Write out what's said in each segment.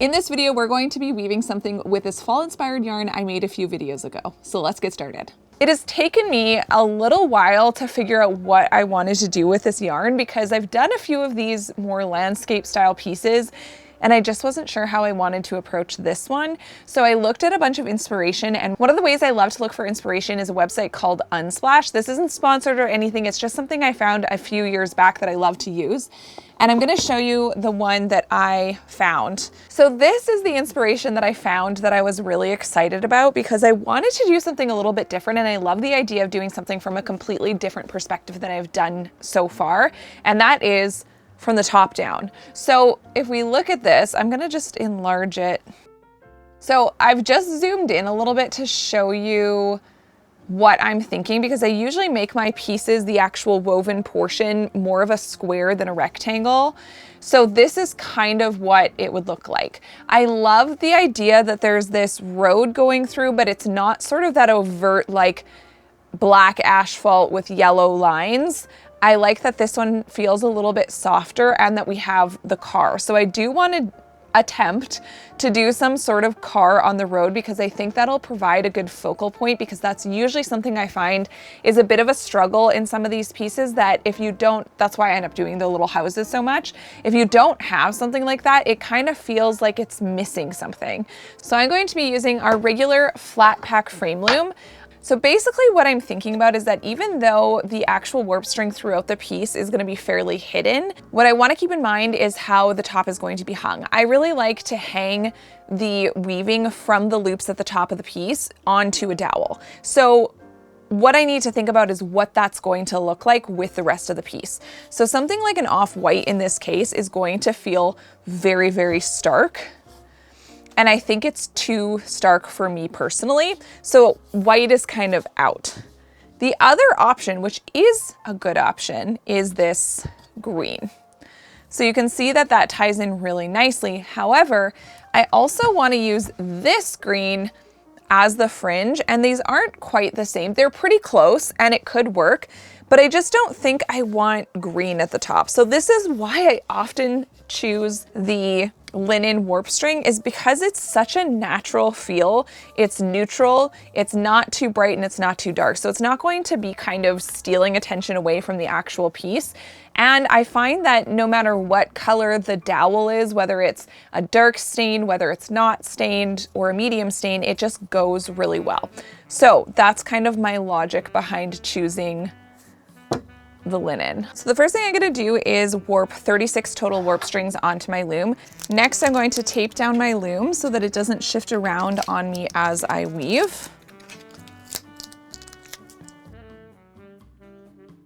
In this video, we're going to be weaving something with this fall-inspired yarn I made a few videos ago. So let's get started. It has taken me a little while to figure out what I wanted to do with this yarn because I've done a few of these more landscape style pieces and I just wasn't sure how I wanted to approach this one. So I looked at a bunch of inspiration, and one of the ways I love to look for inspiration is a website called Unsplash. This isn't sponsored or anything, it's just something I found a few years back that I love to use. And I'm gonna show you the one that I found. So this is the inspiration that I found that I was really excited about because I wanted to do something a little bit different, and I love the idea of doing something from a completely different perspective than I've done so far. And that is from the top down. So if we look at this, I'm gonna just enlarge it. So I've just zoomed in a little bit to show you what I'm thinking because I usually make my pieces, the actual woven portion, more of a square than a rectangle. So this is kind of what it would look like. I love the idea that there's this road going through, but it's not sort of that overt like black asphalt with yellow lines. I like that this one feels a little bit softer and that we have the car. So I do want to attempt to do some sort of car on the road because I think that'll provide a good focal point, because that's usually something I find is a bit of a struggle in some of these pieces, that if you don't, that's why I end up doing the little houses so much. If you don't have something like that, it kind of feels like it's missing something. So I'm going to be using our regular flat pack frame loom. So basically what I'm thinking about is that even though the actual warp string throughout the piece is going to be fairly hidden, what I want to keep in mind is how the top is going to be hung. I really like to hang the weaving from the loops at the top of the piece onto a dowel. So what I need to think about is what that's going to look like with the rest of the piece. So something like an off-white in this case is going to feel very, very stark. And I think it's too stark for me personally. So white is kind of out. The other option, which is a good option, is this green. So you can see that that ties in really nicely. However, I also want to use this green as the fringe, and these aren't quite the same. They're pretty close and it could work, but I just don't think I want green at the top. So this is why I often choose the linen warp string, is because it's such a natural feel. It's neutral, it's not too bright and it's not too dark. So it's not going to be kind of stealing attention away from the actual piece. And I find that no matter what color the dowel is, whether it's a dark stain, whether it's not stained, or a medium stain, it just goes really well. So that's kind of my logic behind choosing the linen. So the first thing I'm gonna do is warp 36 total warp strings onto my loom. Next, I'm going to tape down my loom so that it doesn't shift around on me as I weave.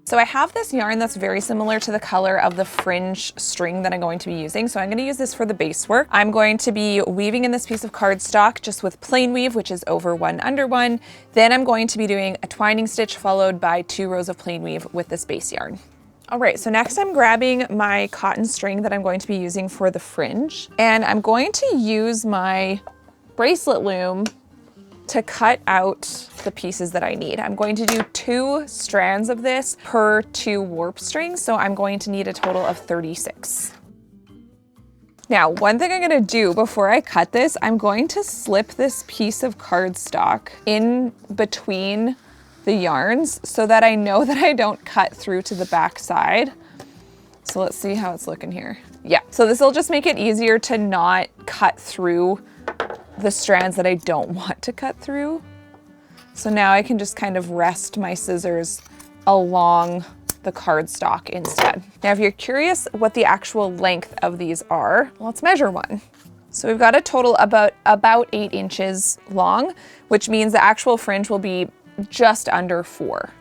So I have this yarn that's very similar to the color of the fringe string that I'm going to be using. So I'm going to use this for the base work. I'm going to be weaving in this piece of cardstock just with plain weave, which is over 1 under 1. Then I'm going to be doing a twining stitch followed by 2 rows of plain weave with this base yarn. All right, so next I'm grabbing my cotton string that I'm going to be using for the fringe, and I'm going to use my bracelet loom to cut out the pieces that I need. I'm going to do 2 strands of this per 2 warp strings, so I'm going to need a total of 36. Now, one thing I'm gonna do before I cut this, I'm going to slip this piece of cardstock in between the yarns so that I know that I don't cut through to the back side. So let's see how it's looking here. Yeah, so this will just make it easier to not cut through the strands that I don't want to cut through. So now I can just kind of rest my scissors along the cardstock instead. Now, if you're curious what the actual length of these are, let's measure one. So we've got a total about 8 inches long, which means the actual fringe will be just under 4.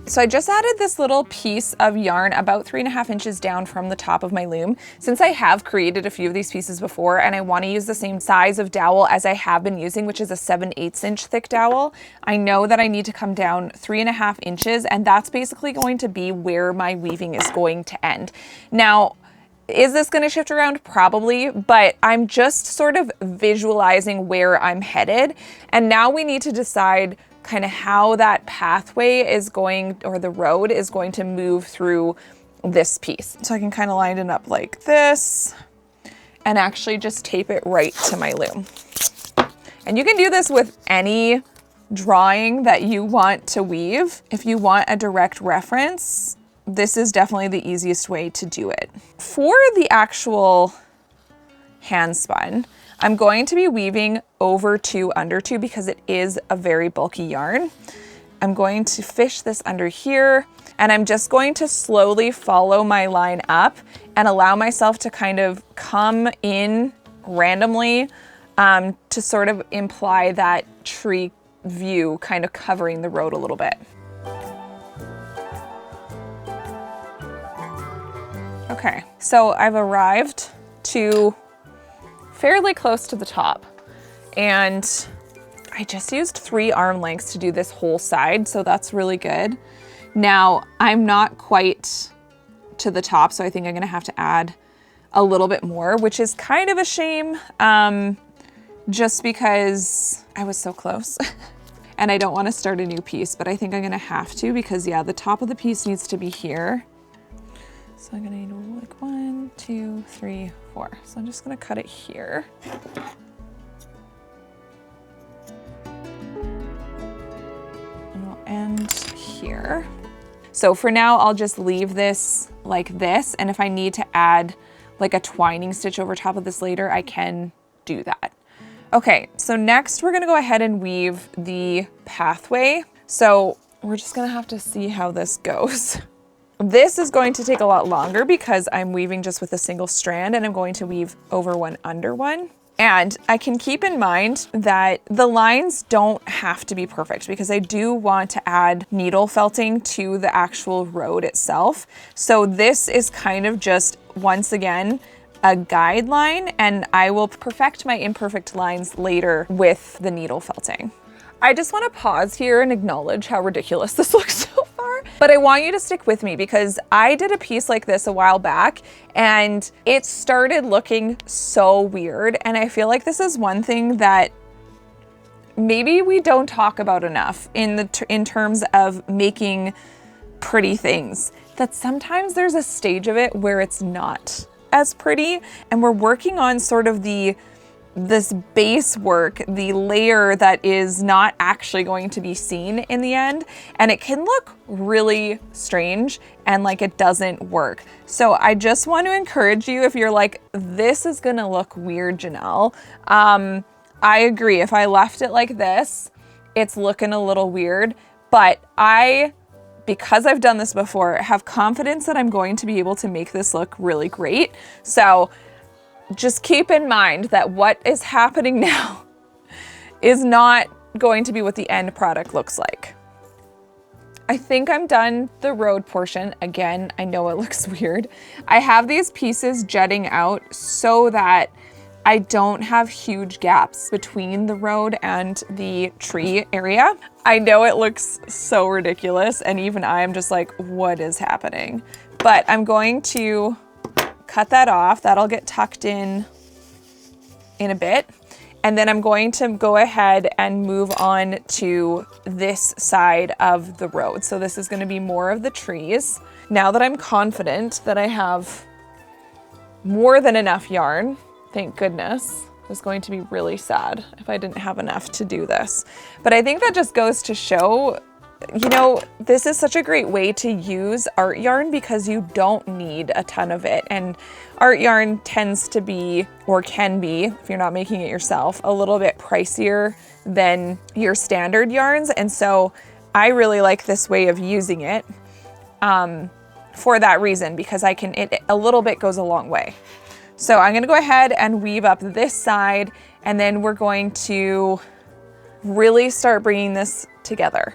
So I just added this little piece of yarn about 3.5 inches down from the top of my loom. Since I have created a few of these pieces before and I want to use the same size of dowel as I have been using, which is a 7/8 inch thick dowel, I know that I need to come down 3.5 inches, and that's basically going to be where my weaving is going to end. Now, Is this gonna shift around? Probably, but I'm just sort of visualizing where I'm headed. And now we need to decide kind of how that pathway is going, or the road is going to move through this piece. So I can kind of line it up like this and actually just tape it right to my loom. And you can do this with any drawing that you want to weave. If you want a direct reference, this is definitely the easiest way to do it. For the actual handspun, I'm going to be weaving over 2 under 2 because it is a very bulky yarn. I'm going to fish this under here, and I'm just going to slowly follow my line up and allow myself to kind of come in randomly to sort of imply that tree view kind of covering the road a little bit. Okay, so I've arrived to fairly close to the top, and I just used 3 arm lengths to do this whole side, so that's really good. Now, I'm not quite to the top, so I think I'm gonna have to add a little bit more, which is kind of a shame, just because I was so close. And I don't wanna start a new piece, but I think I'm gonna have to because, yeah, the top of the piece needs to be here. So I'm gonna need like 1, 2, 3, 4. So I'm just gonna cut it here. And we'll end here. So for now, I'll just leave this like this. And if I need to add like a twining stitch over top of this later, I can do that. Okay, so next we're gonna go ahead and weave the pathway. So we're just gonna have to see how this goes. This is going to take a lot longer because I'm weaving just with a single strand, and I'm going to weave over 1 under 1. And I can keep in mind that the lines don't have to be perfect because I do want to add needle felting to the actual road itself. So this is kind of just, once again, a guideline, and I will perfect my imperfect lines later with the needle felting. I just want to pause here and acknowledge how ridiculous this looks so far, but I want you to stick with me because I did a piece like this a while back and it started looking so weird. And I feel like this is one thing that maybe we don't talk about enough in terms of making pretty things, that sometimes there's a stage of it where it's not as pretty, and we're working on sort of this base work, the layer that is not actually going to be seen in the end, and it can look really strange and like it doesn't work. So I just want to encourage you, if you're like, this is gonna look weird, Janelle, I agree. If I left it like this, it's looking a little weird, but because I've done this before, have confidence that I'm going to be able to make this look really great. So just keep in mind that what is happening now is not going to be what the end product looks like. I think I'm done the road portion. Again, I know it looks weird. I have these pieces jutting out so that I don't have huge gaps between the road and the tree area. I know it looks so ridiculous, and even I'm just like, what is happening? But I'm going to cut that off. That'll get tucked in a bit. And then I'm going to go ahead and move on to this side of the road. So this is going to be more of the trees. Now that I'm confident that I have more than enough yarn, thank goodness. I was going to be really sad if I didn't have enough to do this. But I think that just goes to show, you know, this is such a great way to use art yarn because you don't need a ton of it. And art yarn tends to be, or can be, if you're not making it yourself, a little bit pricier than your standard yarns. And so I really like this way of using it for that reason, because a little bit goes a long way. So I'm gonna go ahead and weave up this side, and then we're going to really start bringing this together.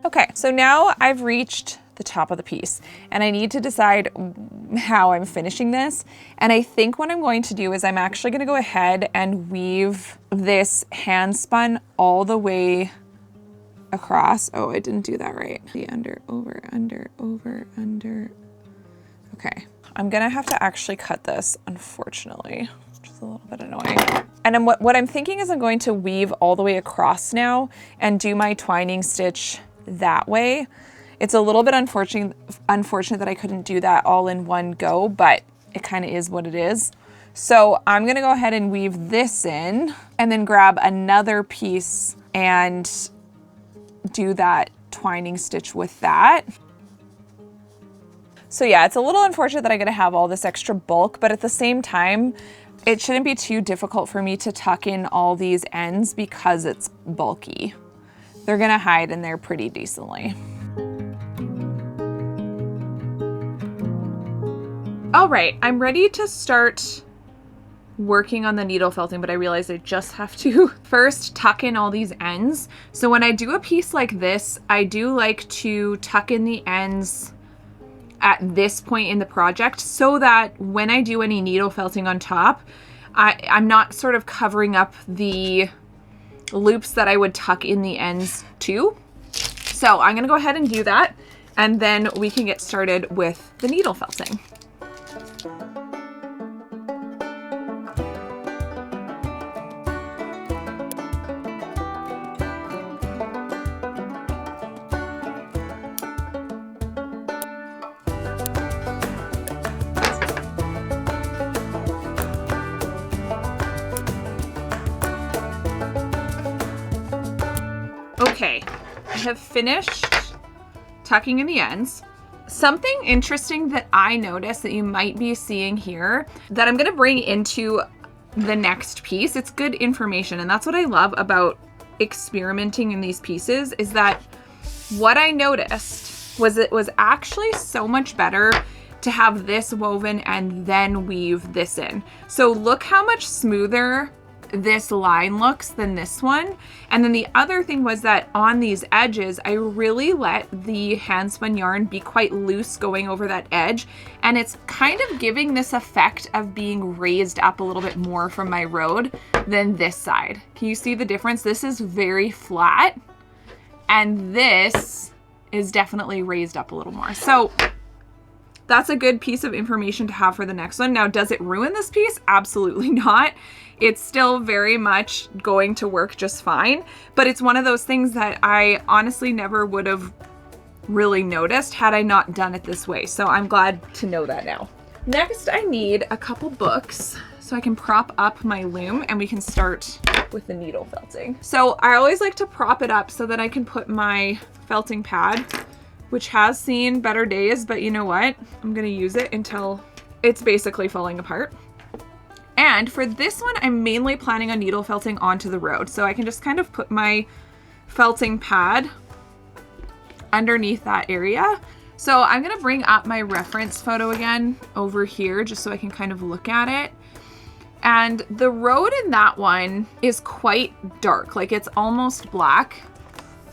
Okay, so now I've reached the top of the piece and I need to decide how I'm finishing this. And I think what I'm going to do is I'm actually going to go ahead and weave this hand spun all the way across. Oh, I didn't do that right. The under, over, under, over, under. Okay. I'm gonna have to actually cut this, unfortunately, which is a little bit annoying. And then what I'm thinking is I'm going to weave all the way across now and do my twining stitch that way. It's a little bit unfortunate that I couldn't do that all in one go, but it kind of is what it is. So I'm gonna go ahead and weave this in and then grab another piece and do that twining stitch with that. So yeah, it's a little unfortunate that I'm gonna have all this extra bulk, but at the same time, it shouldn't be too difficult for me to tuck in all these ends because it's bulky. They're gonna hide in there pretty decently. All right, I'm ready to start working on the needle felting, but I realized I just have to first tuck in all these ends. So when I do a piece like this, I do like to tuck in the ends at this point in the project so that when I do any needle felting on top, I'm not sort of covering up the loops that I would tuck in the ends to. So I'm gonna go ahead and do that, and then we can get started with the needle felting. Okay, I have finished tucking in the ends. Something interesting that I noticed that you might be seeing here that I'm gonna bring into the next piece, it's good information, and that's what I love about experimenting in these pieces, is that what I noticed was it was actually so much better to have this woven and then weave this in. So look how much smoother this line looks than this one. And then the other thing was that on these edges, I really let the hand spun yarn be quite loose going over that edge. And it's kind of giving this effect of being raised up a little bit more from my road than this side. Can you see the difference? This is very flat and this is definitely raised up a little more. So that's a good piece of information to have for the next one. Now, does it ruin this piece? Absolutely not. It's still very much going to work just fine, but it's one of those things that I honestly never would have really noticed had I not done it this way. So I'm glad to know that now. Next, I need a couple books so I can prop up my loom and we can start with the needle felting. So I always like to prop it up so that I can put my felting pad, which has seen better days, but you know what? I'm gonna use it until it's basically falling apart. And for this one, I'm mainly planning on needle felting onto the road. So I can just kind of put my felting pad underneath that area. So I'm gonna bring up my reference photo again over here just so I can kind of look at it. And the road in that one is quite dark, like it's almost black.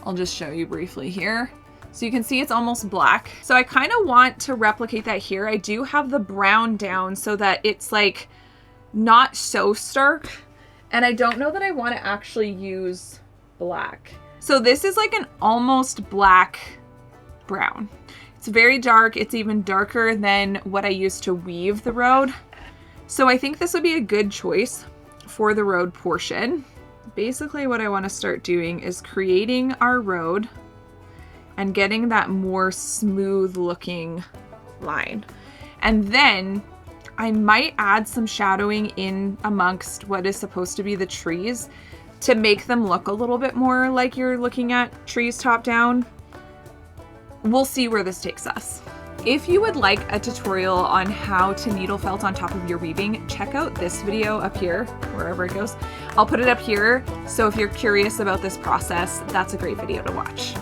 I'll just show you briefly here. So you can see it's almost black. So I kind of want to replicate that here. I do have the brown down so that it's like not so stark. And I don't know that I want to actually use black. So this is like an almost black brown. It's very dark. It's even darker than what I used to weave the road. So I think this would be a good choice for the road portion. Basically what I want to start doing is creating our road and getting that more smooth looking line. And then I might add some shadowing in amongst what is supposed to be the trees to make them look a little bit more like you're looking at trees top down. We'll see where this takes us. If you would like a tutorial on how to needle felt on top of your weaving, check out this video up here, wherever it goes. I'll put it up here, so if you're curious about this process, that's a great video to watch.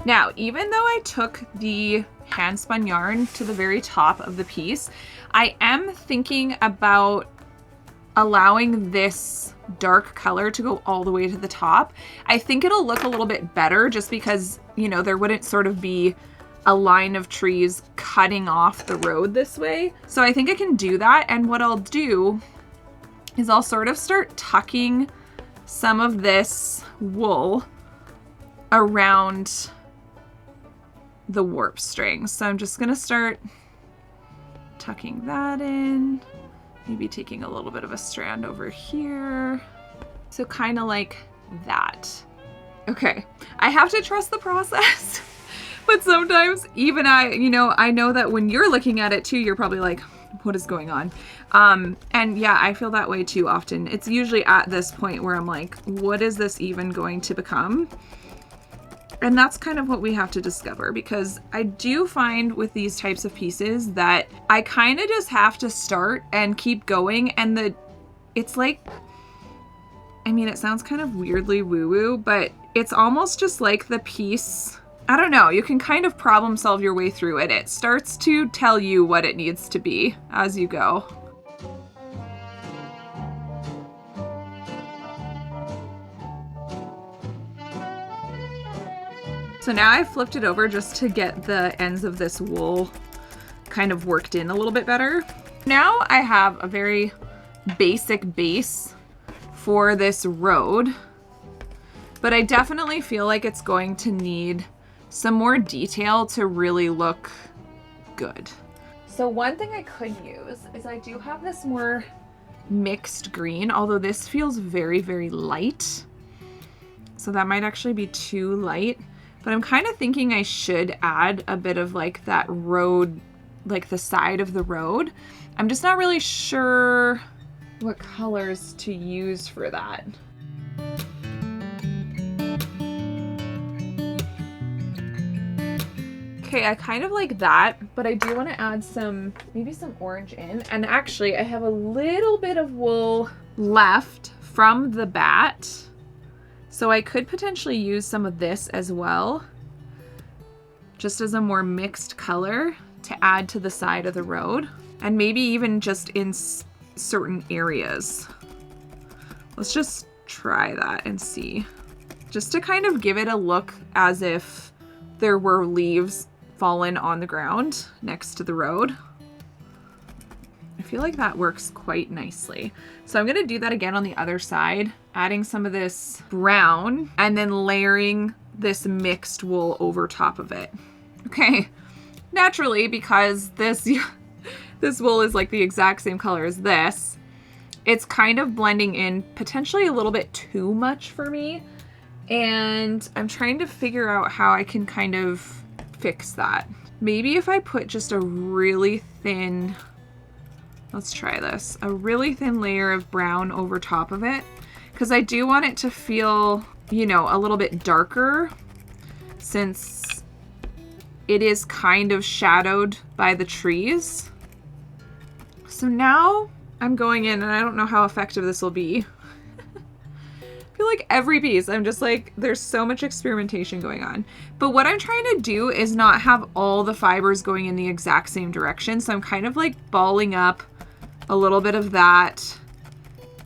Now, even though I took the hand spun yarn to the very top of the piece, I am thinking about allowing this dark color to go all the way to the top. I think it'll look a little bit better just because, you know, there wouldn't sort of be a line of trees cutting off the road this way. So I think I can do that. And what I'll do is I'll sort of start tucking some of this wool around the warp string. So I'm just gonna start tucking that in, maybe taking a little bit of a strand over here. So kind of like that. Okay, I have to trust the process. But sometimes even I know that when you're looking at it too, you're probably like, what is going on? And yeah, I feel that way too often. It's usually at this point where I'm like, what is this even going to become? And that's kind of what we have to discover, because I do find with these types of pieces that I kind of just have to start and keep going. And it's like, I mean, it sounds kind of weirdly woo-woo, but it's almost just like the piece, I don't know, you can kind of problem solve your way through it. It starts to tell you what it needs to be as you go. So now I've flipped it over just to get the ends of this wool kind of worked in a little bit better. Now I have a very basic base for this road, but I definitely feel like it's going to need some more detail to really look good. So one thing I could use is I do have this more mixed green, although this feels very, very light. So that might actually be too light. But I'm kind of thinking I should add a bit of like that road, like the side of the road. I'm just not really sure what colors to use for that. Okay, I kind of like that, but I do want to add maybe some orange in. And actually I have a little bit of wool left from the bat. So I could potentially use some of this as well, just as a more mixed color to add to the side of the road, and maybe even just in certain areas. Let's just try that and see, just to kind of give it a look as if there were leaves fallen on the ground next to the road. I feel like that works quite nicely. So I'm gonna do that again on the other side, adding some of this brown and then layering this mixed wool over top of it. Okay, naturally, because this wool is like the exact same color as this, it's kind of blending in potentially a little bit too much for me. And I'm trying to figure out how I can kind of fix that. Maybe if I put just a really thin, let's try this, a really thin layer of brown over top of it, because I do want it to feel, you know, a little bit darker since it is kind of shadowed by the trees. So now I'm going in, and I don't know how effective this will be. I feel like every piece, I'm just like, there's so much experimentation going on. But what I'm trying to do is not have all the fibers going in the exact same direction. So I'm kind of like balling up a little bit of that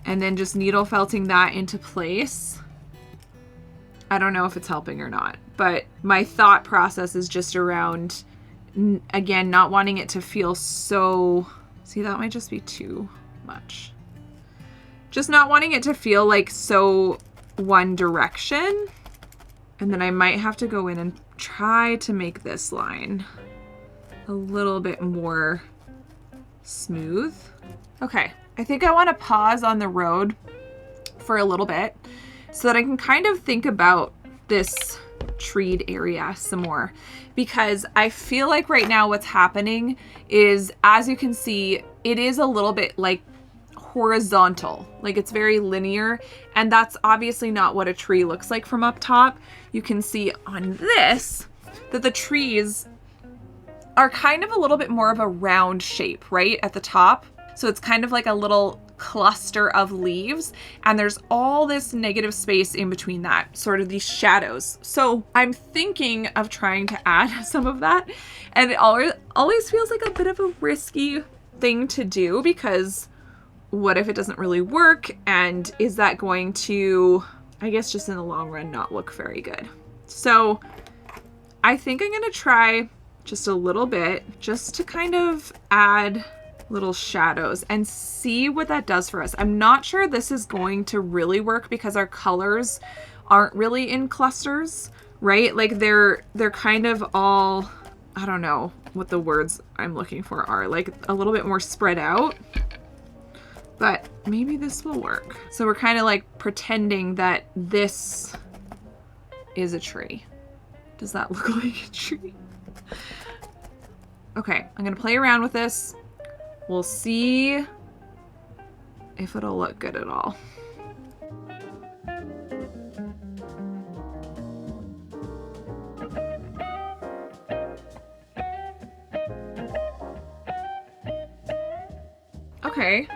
and then just needle felting that into place. I don't know if it's helping or not, but my thought process is just around, again, not wanting it to feel so, see, that might just be too much. Just not wanting it to feel like so one direction. And then I might have to go in and try to make this line a little bit more smooth. Okay, I think I want to pause on the road for a little bit so that I can kind of think about this treed area some more, because I feel like right now what's happening is, as you can see, it is a little bit like horizontal, like it's very linear, and that's obviously not what a tree looks like from up top. You can see on this that the trees are kind of a little bit more of a round shape right at the top. So it's kind of like a little cluster of leaves, and there's all this negative space in between that, sort of these shadows. So I'm thinking of trying to add some of that, and it always feels like a bit of a risky thing to do, because what if it doesn't really work, and is that going to, I guess, just in the long run not look very good? So I think I'm gonna try just a little bit, just to kind of add little shadows and see what that does for us. I'm not sure this is going to really work because our colors aren't really in clusters, right? Like they're kind of all, I don't know what the words I'm looking for are, like a little bit more spread out, but maybe this will work. So we're kind of like pretending that this is a tree. Does that look like a tree? Okay, I'm gonna play around with this. We'll see if it'll look good at all. Okay,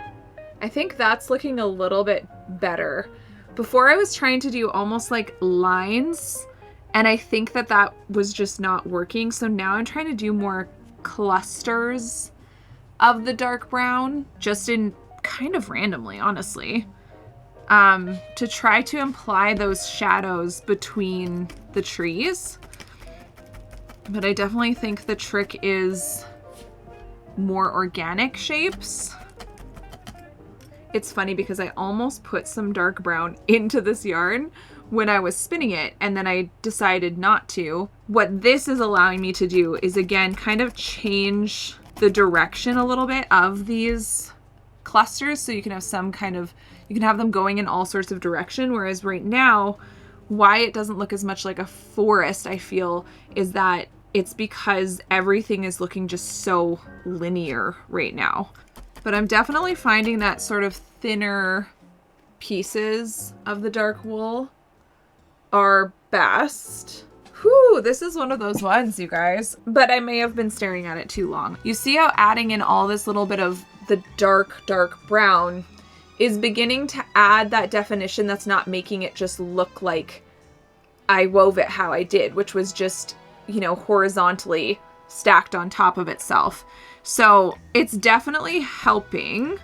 I think that's looking a little bit better. Before I was trying to do almost like lines, and I think that that was just not working. So now I'm trying to do more clusters of the dark brown, just in kind of randomly, honestly, to try to imply those shadows between the trees. But I definitely think the trick is more organic shapes. It's funny because I almost put some dark brown into this yarn when I was spinning it, and then I decided not to. What this is allowing me to do is, again, kind of change the direction a little bit of these clusters, so you can have some kind of, you can have them going in all sorts of direction. Whereas right now, why it doesn't look as much like a forest, I feel, is that it's because everything is looking just so linear right now. But I'm definitely finding that sort of thinner pieces of the dark wool are best. Whew, this is one of those ones, you guys. But I may have been staring at it too long. You see how adding in all this little bit of the dark brown is beginning to add that definition that's not making it just look like I wove it how I did, which was just, you know, horizontally stacked on top of itself. So it's definitely helping,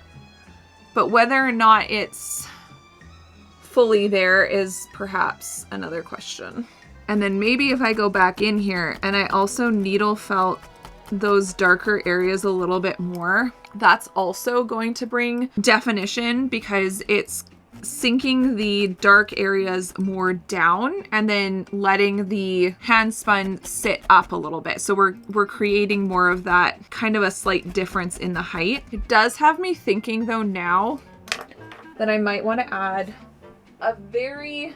but whether or not it's fully there is perhaps another question. And then maybe if I go back in here and I also needle felt those darker areas a little bit more, that's also going to bring definition, because it's sinking the dark areas more down and then letting the hand spun sit up a little bit. So we're creating more of that kind of a slight difference in the height. It does have me thinking though now that I might want to add a very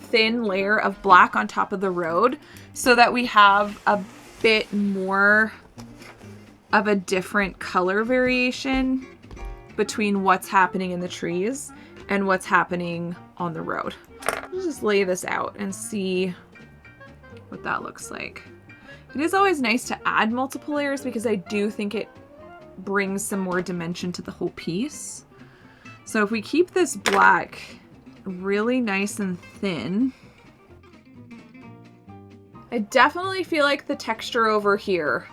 thin layer of black on top of the road so that we have a bit more of a different color variation between what's happening in the trees and what's happening on the road. Let's just lay this out and see what that looks like. It is always nice to add multiple layers because I do think it brings some more dimension to the whole piece. So if we keep this black really nice and thin, I definitely feel like the texture over here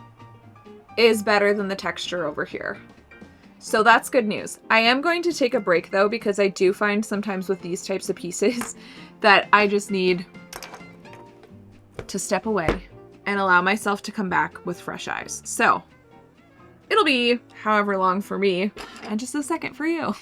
is better than the texture over here. So that's good news. I am going to take a break though, because I do find sometimes with these types of pieces that I just need to step away and allow myself to come back with fresh eyes. So it'll be however long for me and just a second for you.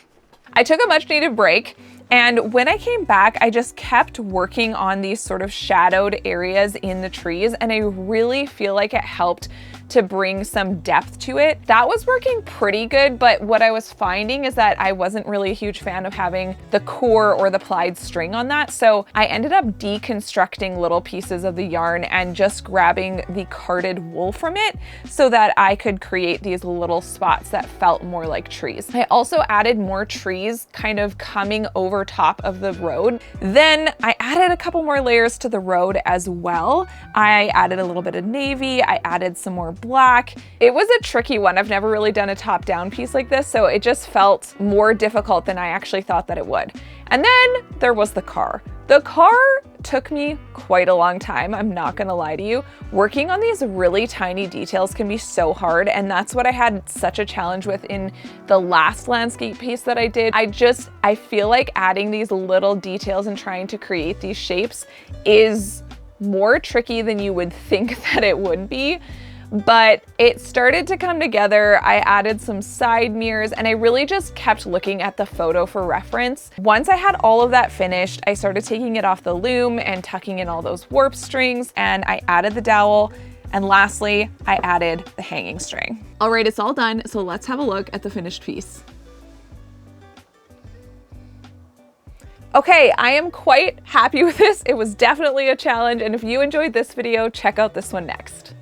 I took a much needed break, and when I came back, I just kept working on these sort of shadowed areas in the trees, and I really feel like it helped to bring some depth to it. That was working pretty good, but what I was finding is that I wasn't really a huge fan of having the core or the plied string on that. So I ended up deconstructing little pieces of the yarn and just grabbing the carded wool from it so that I could create these little spots that felt more like trees. I also added more trees kind of coming over top of the road. Then I added a couple more layers to the road as well. I added a little bit of navy. I added some more black. It was a tricky one. I've never really done a top-down piece like this, so it just felt more difficult than I actually thought that it would. And then there was the car. The car took me quite a long time, I'm not gonna lie to you. Working on these really tiny details can be so hard, and that's what I had such a challenge with in the last landscape piece that I did. I feel like adding these little details and trying to create these shapes is more tricky than you would think that it would be, but it started to come together. I added some side mirrors and I really just kept looking at the photo for reference. Once I had all of that finished, I started taking it off the loom and tucking in all those warp strings, and I added the dowel. And lastly, I added the hanging string. All right, it's all done. So let's have a look at the finished piece. Okay, I am quite happy with this. It was definitely a challenge. And if you enjoyed this video, check out this one next.